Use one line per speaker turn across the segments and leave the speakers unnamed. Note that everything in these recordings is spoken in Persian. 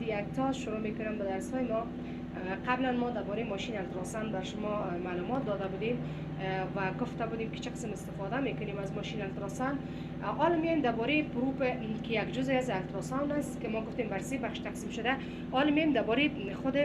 اپیزود یک تا شروع میکنم به درس های ما. قبلا ما درباره ماشین التراساوند بر شما معلومات داده بودیم و گفته بودیم که چه قسم استفاده میکنیم از ماشین التراساوند. حالا میایم درباره پروب که یک جزء از التراساوند است که ما گفتیم بر 3 بخش تقسیم شده. حالا میایم درباره خود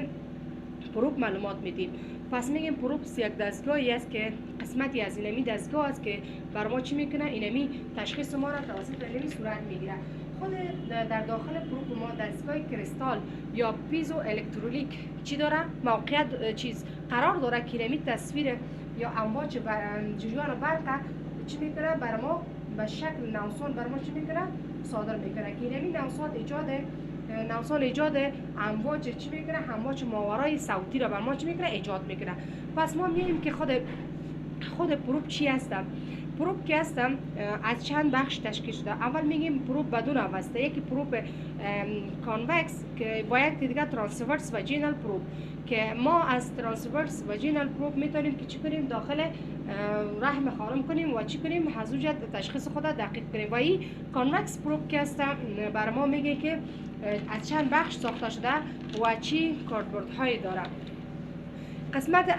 پروب معلومات میدیم. پس میگیم پروب یک دستگاهی است که قسمتی از اینمی دستگاه است که بر ما چی میکنه؟ اینمی تشخیص ما را توسط اینمی صورت میگیره. خود در داخل پروب ما دستگاه کریستال یا پیزو الکترولیک چی داره؟ موقعیت چیز قرار داره که اینمی تصویر یا امواج جریان برق چی میکنه؟ بر ما به شکل نوسان بر ما چی میکنه؟ صادر میکنه که اینمی نوسان ایجاد امواج چی میکنه؟ امواج ماورای صوتی را بر ما چی میکنه؟ ایجاد میکنه. پس ما میگیم که خود پروب چی هستم؟ پروب که هستم از چند بخش تشکیل شده. اول میگیم پروب بدون هسته. یکی پروب کانوکس که با یک دیگه ترانسورس وجینال پروب که ما از ترانسورس وجینال پروب میتونیم که چی کنیم؟ داخل رحم خانم کنیم و چی کنیم؟ از اونجا تشخیص خود دقیق کنیم. و این کانوکس پروب که هستم بر ما میگه که از چند بخش ساخته شده و چی کاربردهایی داره. قسمت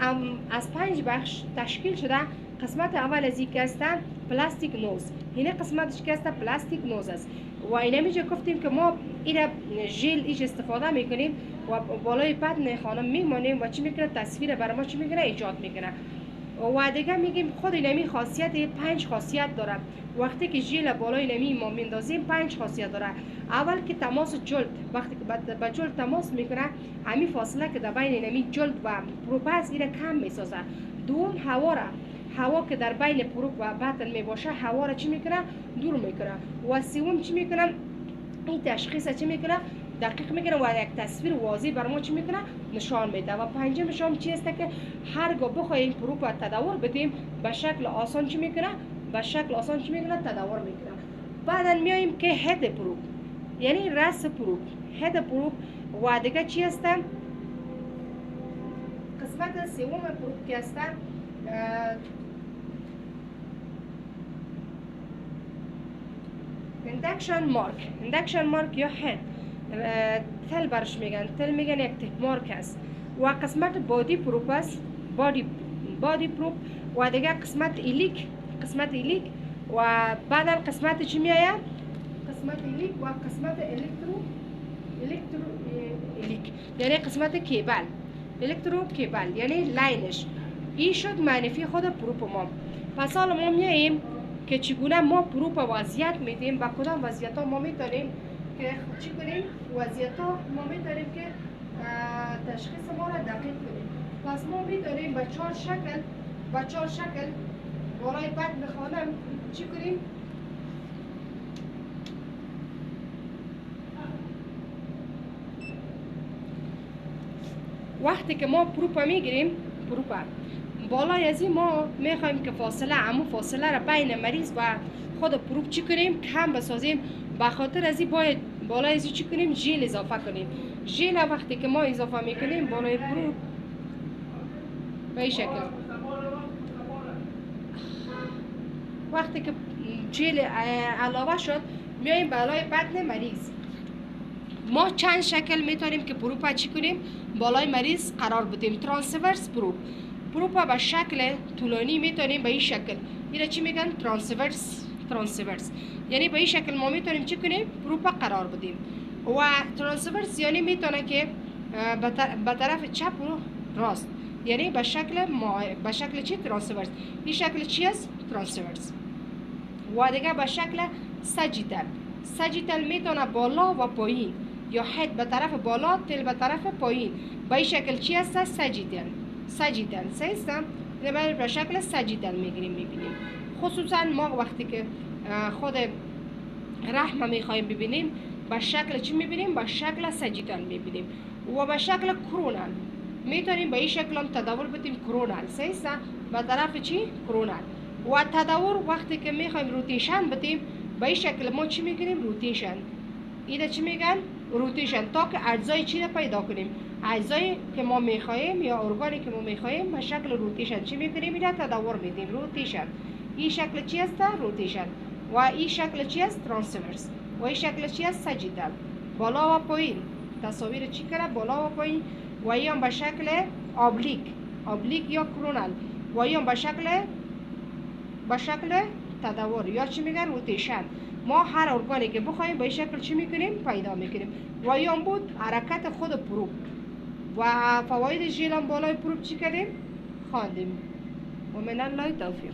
از 5 بخش تشکیل شده. قسمت اول از این که است پلاستیک نوز. اینه قسمتش که است پلاستیک نوز است و اینه میشه گفتیم که ما این ژل ایش استفاده میکنیم و بالای بدن خانم میمانیم و چی میکنه؟ تصویر برای ما چی میکنه؟ ایجاد میکنه. و دیگه میگیم خود اینمی خاصیت 5 خاصیت داره. وقتی که ژل بالای اینمی ما میندازیم 5 خاصیت داره. اول که تماس جلد، وقتی که با جلد تماس میکنه همین فاصله که در بین اینمی جلد و پروب است این کم میسازه. دوم هوا که در بین پروب و بطن میباشه هوا را چی میکنه؟ دور میکنه. و سوم چی میکنه؟ این تشخیص چی میکنه؟ دقیق میکنه و یک تصویر واضح بر ما چی میکنه؟ نشان میده. و پنجمش هم چی است که هرگاه بخوایم پروب را تداور بدیم به شکل آسان چی میکنه؟ به شکل آسان چی میکنه؟ تداور میکنه. بعدا میایم که هد پروب یعنی راس پروب. هد پروب و دیگه چی است؟ قسمت سوم پروب که است اندکشن مارک یا هد تل برش میگن. تل میگن یک تک مارک است. و قسمت بادی پروب است. بادی پروب و دیگه قسمت ایلیک و بعدا قسمت چی میآید؟ قسمت ایلیک و قسمت ایلیک یعنی قسمت کیبل. کیبل یعنی لاینش. این شد معنی خود پروب ما. پس حالا ما میاییم که چگونه ما پروب وضعیت میدیم. با کدام وضعیت ها ما میتونیم که چی کنیم؟ وضعیت ها ما میتونیم که تشخیص ما را دقیق کنیم. پس ما میتونیم با 4 شکل بالای بدن خانم چی کنیم؟ وقتی که ما پروب میگیریم بالای از این ما میخوایم که فاصله را بین مریض و خود پروب چی کنیم؟ کم بسازیم. به خاطر از این باید بالای از این چی کنیم؟ ژل اضافه کنیم. ژل وقتی که ما اضافه میکنیم بالای پروب به این شکل، وقتی که ژل علاوه شد میایم بالای بدن مریض. ما چند شکل میتونیم که پروب چی کنیم؟ بالای مریض قرار بدیم. ترانسورس پروب به شکل طولانی میتونیم به این شکل. اینا چی میگن؟ ترانسورس یعنی به این شکل ما میتونیم چی کنیم؟ پروب قرار بدیم. و ترانسورس یعنی میتونه که به طرف چپ و راست یعنی به شکل چی؟ ترانسورس. این شکل چی است؟ ترانسورس. و دیگه به شکل ساجیتال میتونه بالا و پایین یا هد به طرف بالا تل به طرف پایین. به این شکل چی است؟ ساجیتال سیستم به شکل ساجیتال میبینیم. خصوصا ما وقتی که خود رحم میخوایم ببینیم به شکل چی میبینیم؟ به شکل ساجیتال میبینیم. و به شکل کرونال میتونیم به این شکل هم تداور بدیم. کرونال سیستم به طرف چی؟ کرونال. و تداور وقتی که میخوایم روتیشن بدیم به این شکل ما چی میگیریم؟ روتیشن. اینا چی میگن؟ روتیشن. تا که اجزای چی رو پیدا کنیم؟ اجزایی که ما میخوایم یا ارگانی که ما میخوایم به شکل روتیشن چی میکنیم؟ اینا تداور میدیم. روتیشن. این شکل چی است؟ روتیشن. و این شکل چی است؟ ترانسورس. و این شکل چی است؟ ساجیتال. بالا و پایین. تصاویر چی کرده بالا و پایین و هم به شکل آبلیک یا کرونال و هم به شکل تدور یا چی میگن روتیشن. ما هر ارگانی که بخوایم به این شکل چی میکنیم پیدا میکنیم. و هم بود حرکت خود پروب و فواید ژل هم بالای پروب چی کردیم خواندیم. و من الله توفیق.